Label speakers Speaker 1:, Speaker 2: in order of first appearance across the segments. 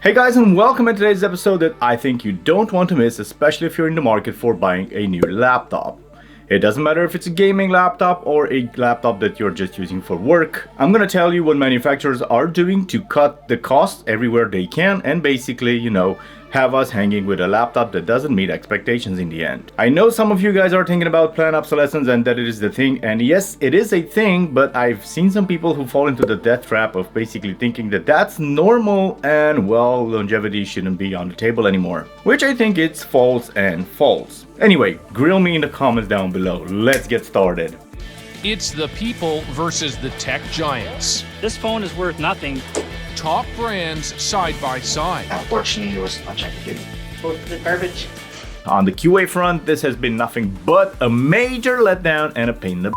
Speaker 1: Hey guys, and welcome to today's episode that I think you don't want to miss, especially if you're in the market for buying a new laptop. It doesn't matter if it's a gaming laptop or a laptop that you're just using for work. I'm gonna tell you what manufacturers are doing to cut the costs everywhere they can and basically, have us hanging with a laptop that doesn't meet expectations in the end. I know some of you guys are thinking about planned obsolescence and that it is the thing, and yes, it is a thing, but I've seen some people who fall into the death trap of basically thinking that that's normal and, well, longevity shouldn't be on the table anymore. Which I think it's false and false. Anyway, grill me in the comments down below. Let's get started.
Speaker 2: It's the people versus the tech giants.
Speaker 3: This phone is worth nothing.
Speaker 2: Top brands side by side.
Speaker 4: Unfortunately, there was much I could do.
Speaker 3: Go to the garbage.
Speaker 1: On the QA front, this has been nothing but a major letdown and a pain in the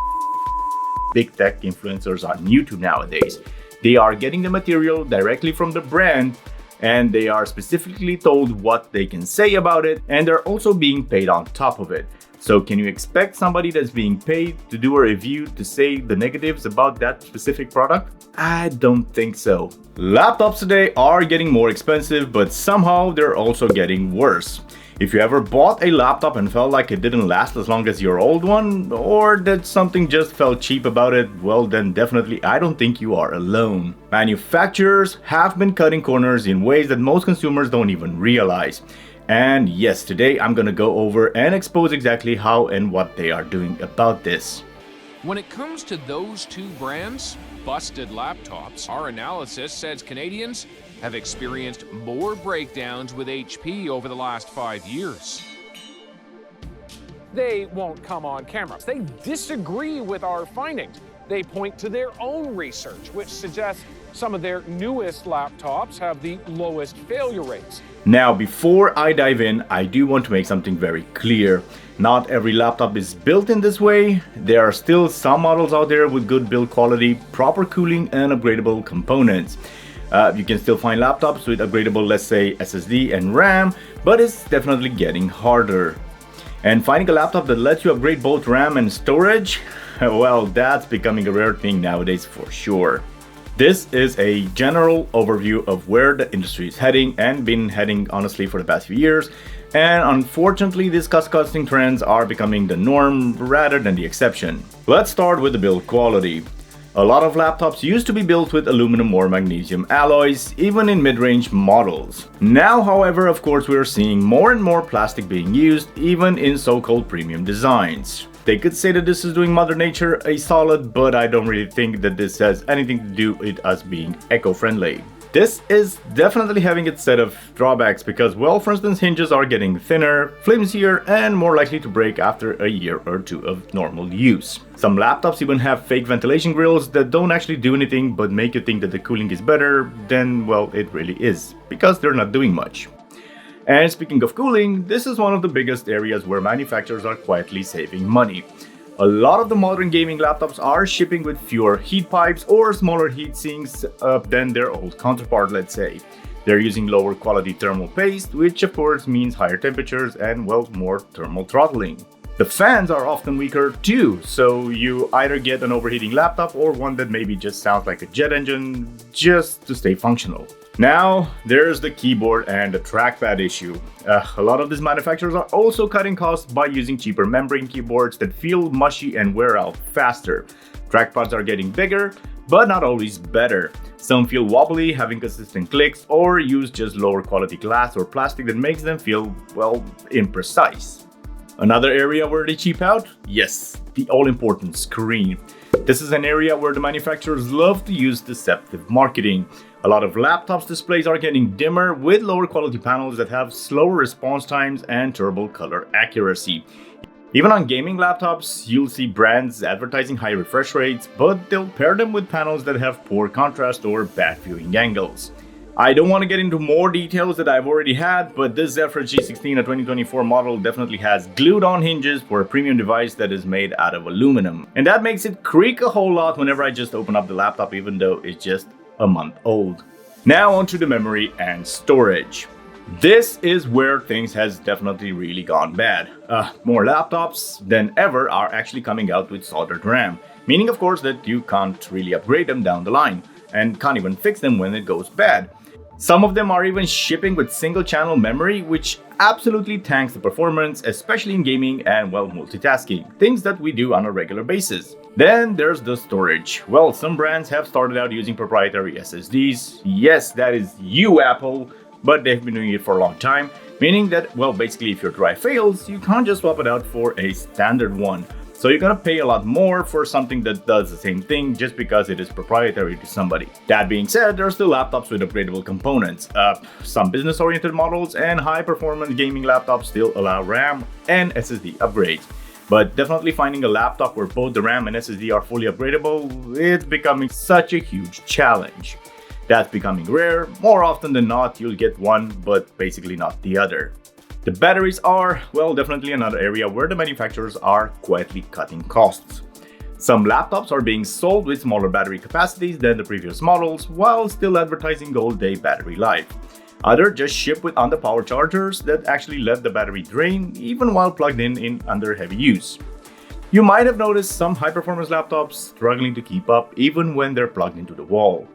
Speaker 1: big tech influencers on YouTube nowadays. They are getting the material directly from the brand and they are specifically told what they can say about it, and they're also being paid on top of it. So can you expect somebody that's being paid to do a review to say the negatives about that specific product? I don't think so. Laptops today are getting more expensive, but somehow they're also getting worse. If you ever bought a laptop and felt like it didn't last as long as your old one, or that something just felt cheap about it, well then definitely I don't think you are alone. Manufacturers have been cutting corners in ways that most consumers don't even realize. And yes, today I'm gonna go over and expose exactly how and what they are doing about this.
Speaker 2: When it comes to those two brands, busted laptops, our analysis says Canadians have experienced more breakdowns with HP over the last 5 years.
Speaker 5: They won't come on camera. They disagree with our findings. They point to their own research, which suggests some of their newest laptops have the lowest failure rates.
Speaker 1: Now, before I dive in, I do want to make something very clear. Not every laptop is built in this way. There are still some models out there with good build quality, proper cooling, and upgradable components. You can still find laptops with upgradable, let's say, SSD and RAM, but it's definitely getting harder. And finding a laptop that lets you upgrade both RAM and storage, well, that's becoming a rare thing nowadays for sure. This is a general overview of where the industry is heading and been heading honestly for the past few years. And unfortunately, these cost-cutting trends are becoming the norm rather than the exception. Let's start with the build quality. A lot of laptops used to be built with aluminum or magnesium alloys, even in mid-range models. Now, however, of course, we're seeing more and more plastic being used, even in so-called premium designs. They could say that this is doing Mother Nature a solid, but I don't really think that this has anything to do with us being eco-friendly. This is definitely having its set of drawbacks because, well, for instance, hinges are getting thinner, flimsier, and more likely to break after a year or two of normal use. Some laptops even have fake ventilation grills that don't actually do anything but make you think that the cooling is better than, well, it really is, because they're not doing much. And speaking of cooling, this is one of the biggest areas where manufacturers are quietly saving money. A lot of the modern gaming laptops are shipping with fewer heat pipes or smaller heat sinks than their old counterpart, let's say. They're using lower quality thermal paste, which of course means higher temperatures and, well, more thermal throttling. The fans are often weaker too, so you either get an overheating laptop or one that maybe just sounds like a jet engine just to stay functional. Now, there's the keyboard and the trackpad issue. A lot of these manufacturers are also cutting costs by using cheaper membrane keyboards that feel mushy and wear out faster. Trackpads are getting bigger, but not always better. Some feel wobbly, having consistent clicks, or use just lower quality glass or plastic that makes them feel, well, imprecise. Another area where they cheap out? Yes, the all-important screen. This is an area where the manufacturers love to use deceptive marketing. A lot of laptops displays are getting dimmer with lower quality panels that have slower response times and terrible color accuracy. Even on gaming laptops, you'll see brands advertising high refresh rates, but they'll pair them with panels that have poor contrast or bad viewing angles. I don't want to get into more details that I've already had, but this Zephyr G16, a 2024 model, definitely has glued-on hinges for a premium device that is made out of aluminum. And that makes it creak a whole lot whenever I just open up the laptop, even though it's just a month old. Now onto the memory and storage. This is where things has definitely really gone bad. More laptops than ever are actually coming out with soldered RAM, meaning of course that you can't really upgrade them down the line and can't even fix them when it goes bad. Some of them are even shipping with single channel memory, which absolutely tanks the performance, especially in gaming and, well, multitasking, things that we do on a regular basis. Then there's the storage. Well, some brands have started out using proprietary SSDs. Yes, that is you, Apple, but they've been doing it for a long time, meaning that, well, basically if your drive fails, you can't just swap it out for a standard one. So you're gonna pay a lot more for something that does the same thing just because it is proprietary to somebody. That being said, there are still laptops with upgradable components. Some business-oriented models and high-performance gaming laptops still allow RAM and SSD upgrades. But definitely finding a laptop where both the RAM and SSD are fully upgradable, it's becoming such a huge challenge. That's becoming rare. More often than not, you'll get one, but basically not the other. The batteries are, well, definitely another area where the manufacturers are quietly cutting costs. Some laptops are being sold with smaller battery capacities than the previous models, while still advertising all-day battery life. Others just ship with underpower chargers that actually let the battery drain even while plugged in under heavy use. You might have noticed some high-performance laptops struggling to keep up even when they're plugged into the wall.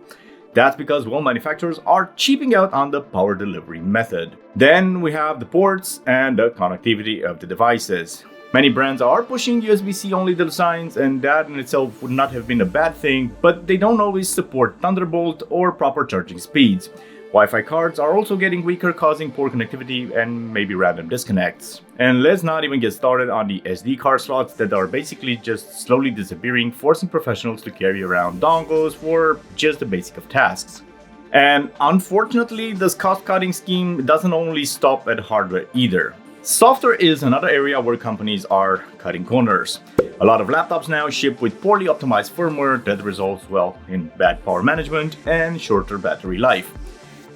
Speaker 1: That's because, well, manufacturers are cheaping out on the power delivery method. Then we have the ports and the connectivity of the devices. Many brands are pushing USB-C only designs, and that in itself would not have been a bad thing, but they don't always support Thunderbolt or proper charging speeds. Wi-Fi cards are also getting weaker, causing poor connectivity and maybe random disconnects. And let's not even get started on the SD card slots that are basically just slowly disappearing, forcing professionals to carry around dongles for just the basic of tasks. And unfortunately, this cost-cutting scheme doesn't only stop at hardware either. Software is another area where companies are cutting corners. A lot of laptops now ship with poorly optimized firmware that results, well, in bad power management and shorter battery life.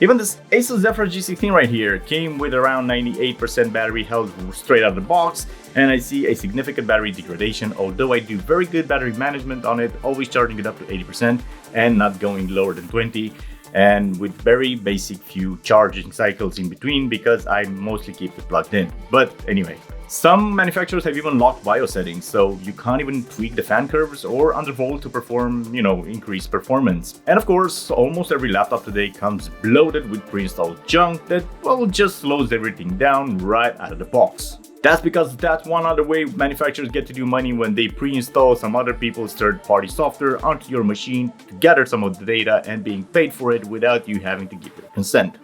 Speaker 1: Even this ASUS Zephyr G16 right here came with around 98% battery health straight out of the box, and I see a significant battery degradation, although I do very good battery management on it, always charging it up to 80% and not going lower than 20, and with very basic few charging cycles in between because I mostly keep it plugged in. But anyway, some manufacturers have even locked BIOS settings, so you can't even tweak the fan curves or undervolt to perform, increased performance. And of course, almost every laptop today comes loaded with pre-installed junk that, well, just slows everything down right out of the box. That's because that's one other way manufacturers get to do money when they pre-install some other people's third-party software onto your machine to gather some of the data and being paid for it without you having to give your consent.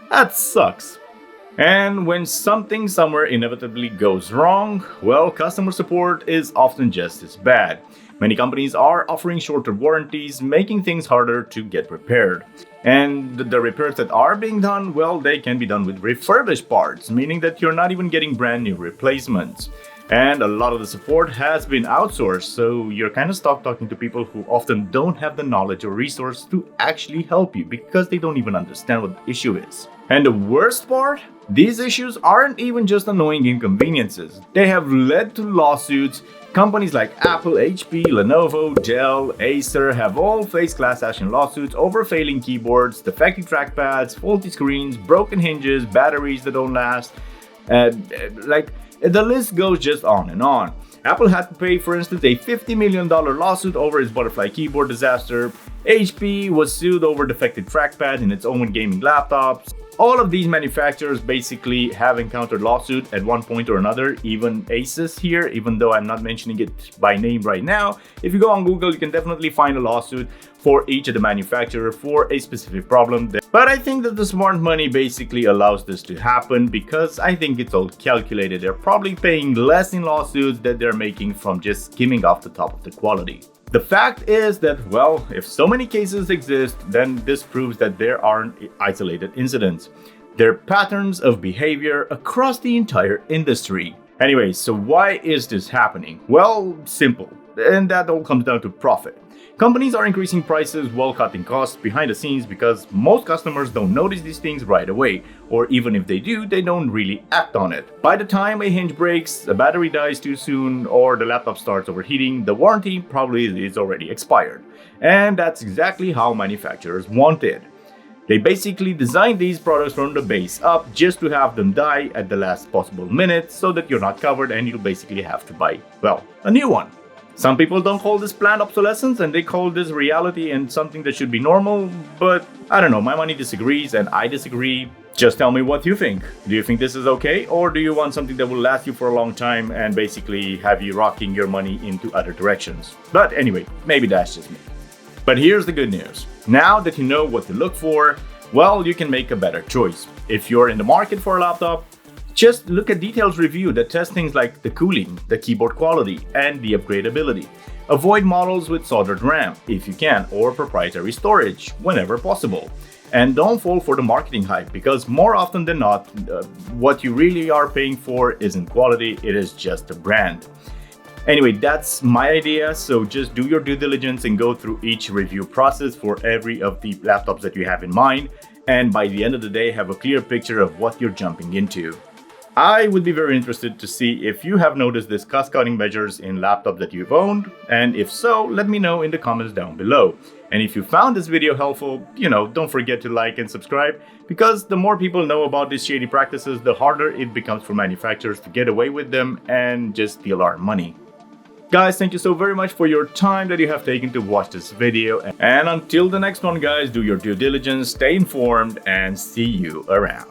Speaker 1: That sucks. And when something somewhere inevitably goes wrong, well, customer support is often just as bad. Many companies are offering shorter warranties, making things harder to get repaired. And the repairs that are being done, well, they can be done with refurbished parts, meaning that you're not even getting brand new replacements. And a lot of the support has been outsourced, so you're kind of stuck talking to people who often don't have the knowledge or resource to actually help you because they don't even understand what the issue is. And the worst part? These issues aren't even just annoying inconveniences. They have led to lawsuits. Companies like Apple, HP, Lenovo, Dell, ACER have all faced class action lawsuits over failing keyboards, defective trackpads, faulty screens, broken hinges, batteries that don't last. The list goes just on and on. Apple had to pay, for instance, a $50 million lawsuit over its butterfly keyboard disaster. HP was sued over defective trackpads in its own gaming laptops. All of these manufacturers basically have encountered lawsuit at one point or another, even ASUS here, even though I'm not mentioning it by name right now. If you go on Google, you can definitely find a lawsuit for each of the manufacturer for a specific problem. But I think that the smart money basically allows this to happen because I think it's all calculated. They're probably paying less in lawsuits than they're making from just skimming off the top of the quality. The fact is that, well, if so many cases exist, then this proves that there aren't isolated incidents. They're patterns of behavior across the entire industry. Anyway, so why is this happening? Well, simple. And that all comes down to profit. Companies are increasing prices while cutting costs behind the scenes because most customers don't notice these things right away, or even if they do, they don't really act on it. By the time a hinge breaks, a battery dies too soon, or the laptop starts overheating, the warranty probably is already expired. And that's exactly how manufacturers want it. They basically designed these products from the base up just to have them die at the last possible minute so that you're not covered and you'll basically have to buy, well, a new one. Some people don't call this planned obsolescence and they call this reality and something that should be normal, but I don't know, my money disagrees and I disagree. Just tell me what you think. Do you think this is okay, or do you want something that will last you for a long time and basically have you rocking your money into other directions? But anyway, maybe that's just me. But here's the good news. Now that you know what to look for, well, you can make a better choice. If you're in the market for a laptop, just look at detailed review that tests things like the cooling, the keyboard quality, and the upgradability. Avoid models with soldered RAM if you can, or proprietary storage whenever possible. And don't fall for the marketing hype, because more often than not, what you really are paying for isn't quality, it is just a brand. Anyway, that's my idea, so just do your due diligence and go through each review process for every of the laptops that you have in mind, and by the end of the day have a clear picture of what you're jumping into. I would be very interested to see if you have noticed this cost-cutting measures in laptops that you've owned, and if so, let me know in the comments down below. And if you found this video helpful, don't forget to like and subscribe, because the more people know about these shady practices, the harder it becomes for manufacturers to get away with them and just steal our money. Guys, thank you so very much for your time that you have taken to watch this video. And until the next one, guys, do your due diligence, stay informed, and see you around.